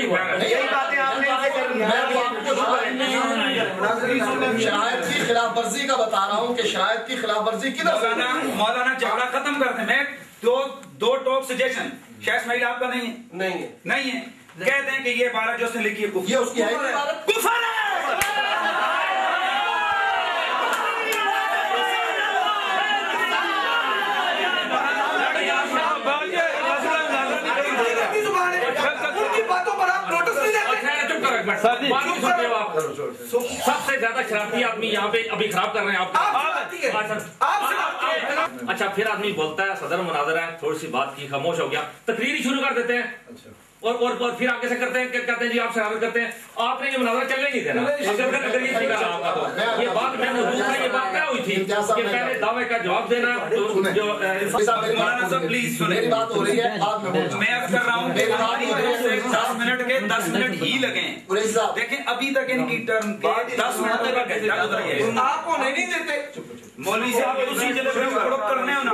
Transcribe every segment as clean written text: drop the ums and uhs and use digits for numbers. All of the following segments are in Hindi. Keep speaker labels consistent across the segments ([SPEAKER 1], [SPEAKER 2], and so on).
[SPEAKER 1] नहीं हुआ।
[SPEAKER 2] यही बातें आपने इनसे कर ली।
[SPEAKER 3] शरायत की खिलाफ वर्जी का बता रहा हूँ कि शरायत की खिलाफ वर्जी किधर।
[SPEAKER 1] मौलाना झगड़ा खत्म कर दे। मैं दो टॉप सजेशन शायद इस्माइल आपका नहीं है, नहीं है कह दें कि ये इबारत जो उसने लिखी है
[SPEAKER 3] ये उसकी है
[SPEAKER 1] कुफर है।
[SPEAKER 4] सबसे ज्यादा शरारती आदमी यहाँ पे अभी खराब कर रहे हैं आप। अच्छा फिर आदमी बोलता है सदर मुनाजरा है, थोड़ी सी बात की खामोश हो गया, तकरीर शुरू कर देते हैं। और फिर आगे से करते हैं क्या कहते हैं जी आप शरारत करते हैं, आपने ये मुनाजरा चलने नहीं देना। ये बात मैं ये बात क्या हुई थी कि पहले दावे का जवाब देना जो
[SPEAKER 1] मौलाना साहब प्लीज सुने,
[SPEAKER 3] मेरी बात हो रही है,
[SPEAKER 1] मैं अब कर रहा हूँ 10 मिनट के 10 मिनट ही लगे। देखें अभी तक इनकी टर्म के 10 मिनट तक
[SPEAKER 2] आप होने नहीं देते।
[SPEAKER 1] मौलवी साहब उसी जगह पे करने हो ना।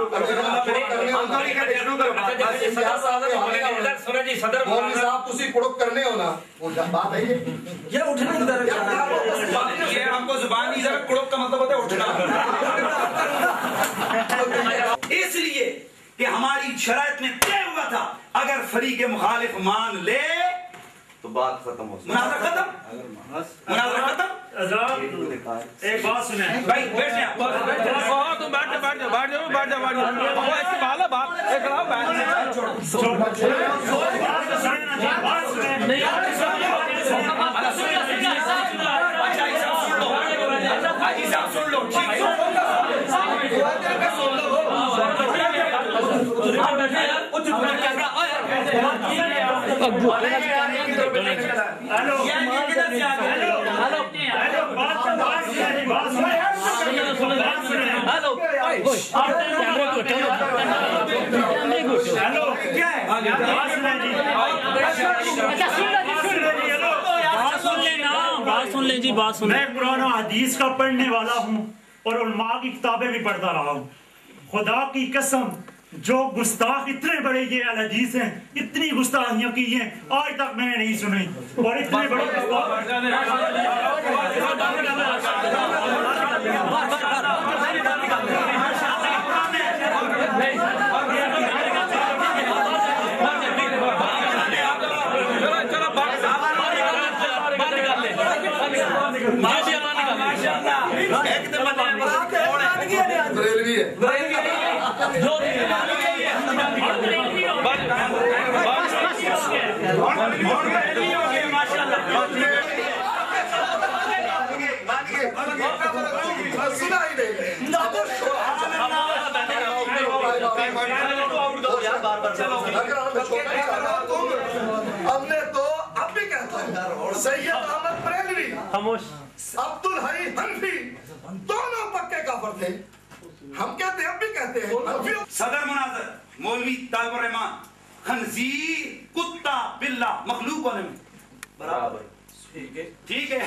[SPEAKER 4] सदर
[SPEAKER 3] मौलवी साहब तुसी कुड़क करने हो ना, वो बात है ये
[SPEAKER 2] उठना इधर।
[SPEAKER 1] ये आपको जुबान नहीं, जरा कुड़क का मतलब होता है उठना। इसलिए कि हमारी शरायत में तय हुआ था अगर फरीक मुखालिफ मान ले तो बात खत्म हो, मुनाज़रा खत्म, मुनाज़रा खत्म।
[SPEAKER 4] एक बात सुने
[SPEAKER 1] भाई, बैठ जाओ,
[SPEAKER 5] तुम बैठ जाओ। ऐसी बाला बात एक रहा बैठ
[SPEAKER 1] सुन लो,
[SPEAKER 4] सुन ले जी बात सुन।
[SPEAKER 6] मैं कुरान और हदीस का पढ़ने वाला हूँ और उलमा की किताबें भी पढ़ता रहा हूँ। खुदा की कसम जो गुस्ताख इतने बड़े ये अल-हदीस हैं, इतनी गुस्ताखियां की हैं आज तक मैंने नहीं सुनी। और इतने बड़े
[SPEAKER 3] बरेलवी है। सुना ही नहीं। हमने तो अब भी कहता है सैयद अहमद बरेलवी, अब्दुल हई हनफी दोनों पक्के काफिर थे। हम कहते हैं अब भी कहते हैं।
[SPEAKER 1] सदर मुनाज़र मौलवी तालिबुर रहमान खंजीर कुत्ता बिल्ला मखलूक होने में बराबर ठीक है।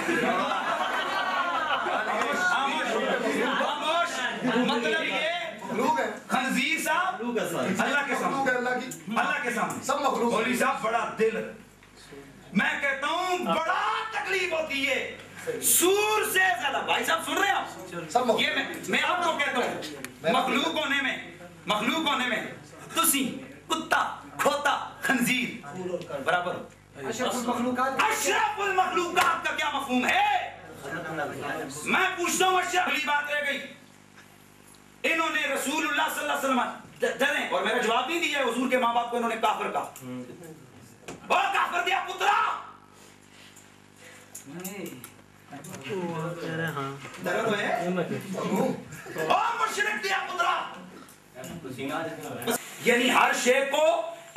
[SPEAKER 1] मतलब ये खंजीर साहब अल्लाह के सामने, अल्लाह के सामने
[SPEAKER 3] सब मखलूक।
[SPEAKER 1] मौलवी साहब बड़ा दिल, मैं कहता हूँ बड़ा तकलीफ होती है सूर से ज्यादा। भाई साहब सुन रहे हैं आप? ये मैं आपको कहता हूँ मखलूक होने में तुसी कुत्ता खोता खंजीर बराबर। अशरफुल मखलूकात का क्या मफहूम है? मैं पूछता हूँ अशरफ, अगली बात रह गई। इन्होंने रसूलुल्लाह सल्लल्लाहु अलैहि वसल्लम डरे और मेरा जवाब नहीं दिया। हुजूर के माँ बाप को इन्होंने काफिर कहा, बहुत काफिर दिया पुत्रा। दर्द है और मुशरिक दिया पुत्रा। यानी हर शे को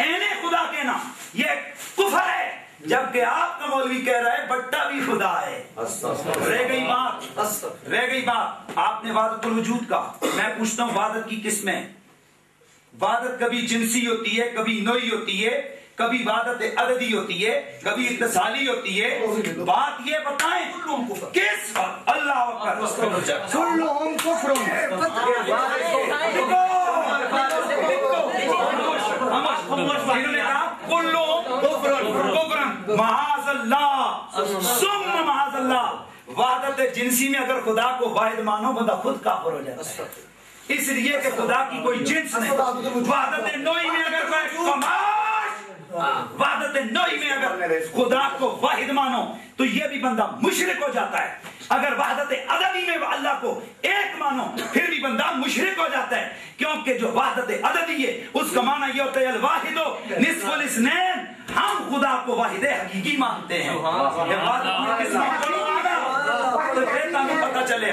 [SPEAKER 1] एने खुदा कहना ये कुफर है, जबकि आपका मौलवी कह रहा है बट्टा भी खुदा है। रह गई बात आपने वादतुल वजूद का। मैं पूछता हूँ वादत की किस्में। वादत कभी जिनसी होती है, कभी नोई होती है, कभी वादत अददी होती है, कभी इत्तिसाली होती है। बात ये बताएं किस वक्त अल्लाह अकबर महाज़ल्लाह सुम्मा महाज़ल्लाह। वहदत जिनसी में अगर खुदा को वाहिद मानो बंदा खुद काफिर हो जाता है, इसलिए कि खुदा की कोई जिन्स नहीं। वहदत नोई में अगर वहदत नोई में अगर खुदा को वाहिद मानो तो ये भी बंदा मुशरिक हो जाता है। अगर वहदत अददी में अल्लाह को एक मानो फिर भी बंदा मुशरिक हो जाता है, क्योंकि जो वहदत अददी है उसका माना ये होता है अल वाहिदो निस्फुल इस्नैन। हम खुदा को वाहिद हकीकी मानते हैं। ये बात किस में बोलो आगा तो फिर हमें पता चले।